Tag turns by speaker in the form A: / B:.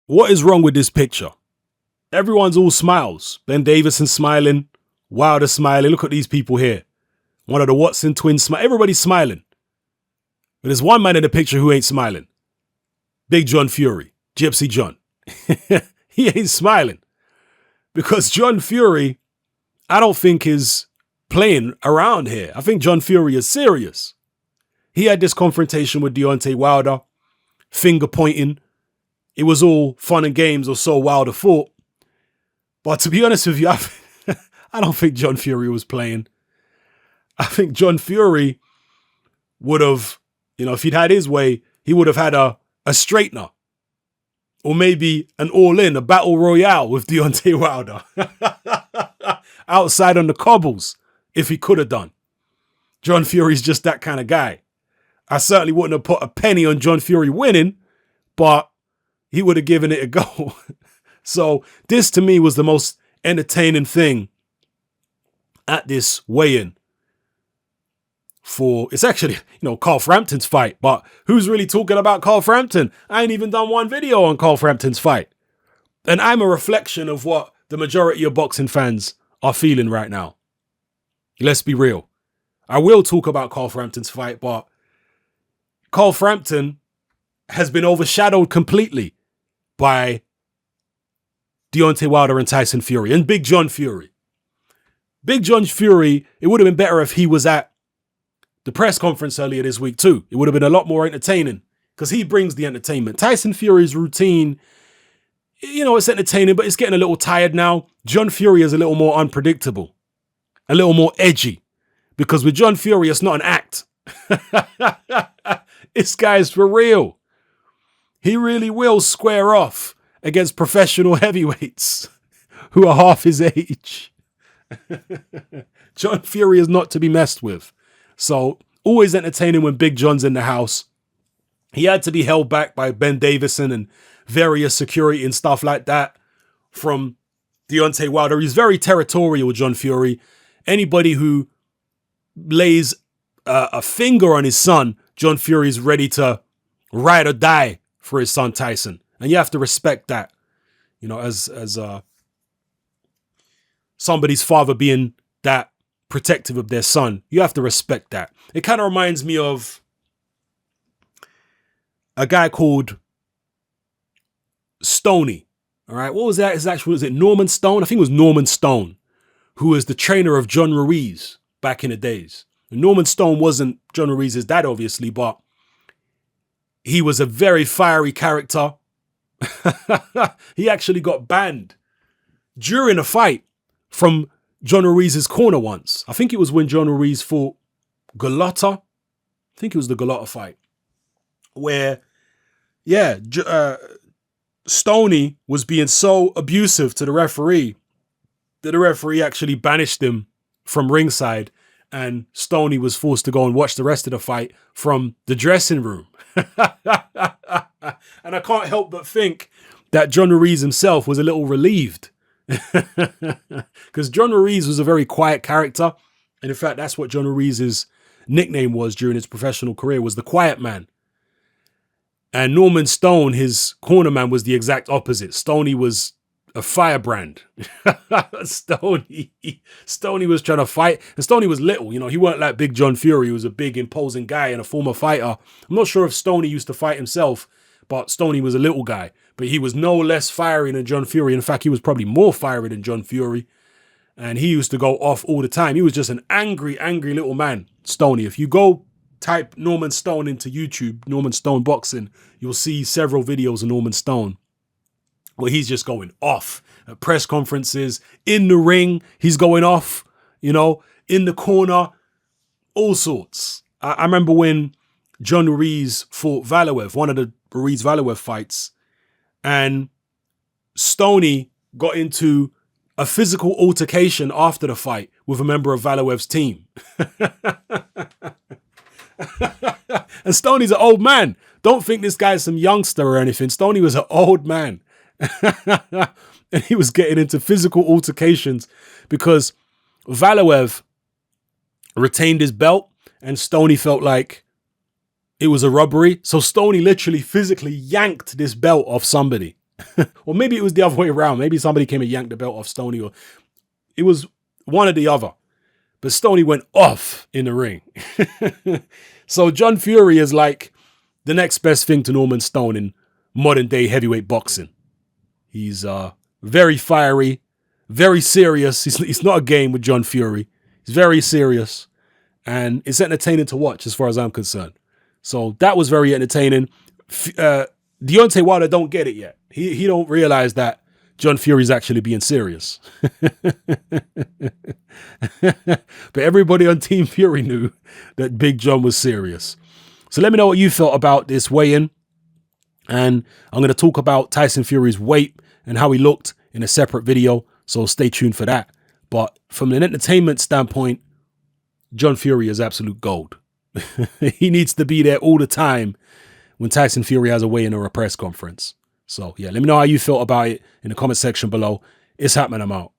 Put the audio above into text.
A: What is wrong with this picture? Everyone's all smiles. Ben Davison smiling, Wilder smiling. Look at these people here. One of the Watson twins smiling. Everybody's smiling. But there's one man in the picture who ain't smiling. Big John Fury, Gypsy John. He ain't smiling. Because John Fury, I don't think is playing around here. I think John Fury is serious. He had this confrontation with Deontay Wilder, finger pointing. It was all fun and games, or so Wilder thought. But to be honest with you, I don't think John Fury was playing. I think John Fury would have, if he'd had his way, he would have had a straightener. Or maybe an all-in, a battle royale with Deontay Wilder. Outside on the cobbles, if he could have done. John Fury's just that kind of guy. I certainly wouldn't have put a penny on John Fury winning, but he would have given it a go. So this to me was the most entertaining thing at this weigh-in. It's actually, Carl Frampton's fight, but who's really talking about Carl Frampton? I ain't even done one video on Carl Frampton's fight. And I'm a reflection of what the majority of boxing fans are feeling right now. Let's be real. I will talk about Carl Frampton's fight, but Carl Frampton has been overshadowed completely by Deontay Wilder and Tyson Fury and Big John Fury. Big John Fury, it would have been better if he was at the press conference earlier this week too. It would have been a lot more entertaining because he brings the entertainment. Tyson Fury's routine, it's entertaining, but it's getting a little tired now. John Fury is a little more unpredictable, a little more edgy, because with John Fury, it's not an act. This guy's for real. He really will square off against professional heavyweights who are half his age. John Fury is not to be messed with. So always entertaining when Big John's in the house. He had to be held back by Ben Davison and various security and stuff like that from Deontay Wilder. He's very territorial, John Fury. Anybody who lays a finger on his son, John Fury's ready to ride or die for his son Tyson. And you have to respect that, as somebody's father being that protective of their son. You have to respect that. It kind of reminds me of a guy called Stoney. All right. What was that? Was it Norman Stone? I think it was Norman Stone, who was the trainer of John Ruiz back in the days. Norman Stone wasn't John Ruiz's dad, obviously, but he was a very fiery character. He actually got banned during a fight from John Ruiz's corner once. I think it was when John Ruiz fought Galata. I think it was the Galata fight. Where, Stoney was being so abusive to the referee that the referee actually banished him from ringside, and Stoney was forced to go and watch the rest of the fight from the dressing room. And I can't help but think that John Ruiz himself was a little relieved. Because John Ruiz was a very quiet character. And in fact, that's what John Ruiz's nickname was during his professional career, was the quiet man. And Norman Stone, his corner man, was the exact opposite. Stoney was a firebrand. Stoney was trying to fight. And Stoney was little, he weren't like Big John Fury, who was a big imposing guy and a former fighter. I'm not sure if Stoney used to fight himself, but Stoney was a little guy. But he was no less fiery than John Fury. In fact, he was probably more fiery than John Fury. And he used to go off all the time. He was just an angry, angry little man, Stoney. If you go type Norman Stone into YouTube, Norman Stone boxing, you'll see several videos of Norman Stone where he's just going off at press conferences, in the ring, he's going off, in the corner, all sorts. I remember when John Ruiz fought Valiev, one of the Ruiz-Valiev fights, and Stoney got into a physical altercation after the fight with a member of Valiev's team. And Stoney's an old man. Don't think this guy's some youngster or anything. Stoney was an old man. And he was getting into physical altercations because Valiev retained his belt and Stoney felt like it was a robbery. So Stoney literally physically yanked this belt off somebody. Or maybe it was the other way around. Maybe somebody came and yanked the belt off Stoney, or it was one or the other. But Stoney went off in the ring. So John Fury is like the next best thing to Norman Stone in modern day heavyweight boxing. He's very fiery, very serious. It's not a game with John Fury. He's very serious, and it's entertaining to watch as far as I'm concerned. So that was very entertaining. Deontay Wilder don't get it yet. He don't realize that John Fury's actually being serious. But everybody on Team Fury knew that Big John was serious. So let me know what you felt about this weigh-in. And I'm going to talk about Tyson Fury's weight and how he looked in a separate video. So stay tuned for that. But from an entertainment standpoint, John Fury is absolute gold. He needs to be there all the time when Tyson Fury has a weigh-in or a press conference. So yeah, let me know how you felt about it in the comment section below. It's happening. I'm out.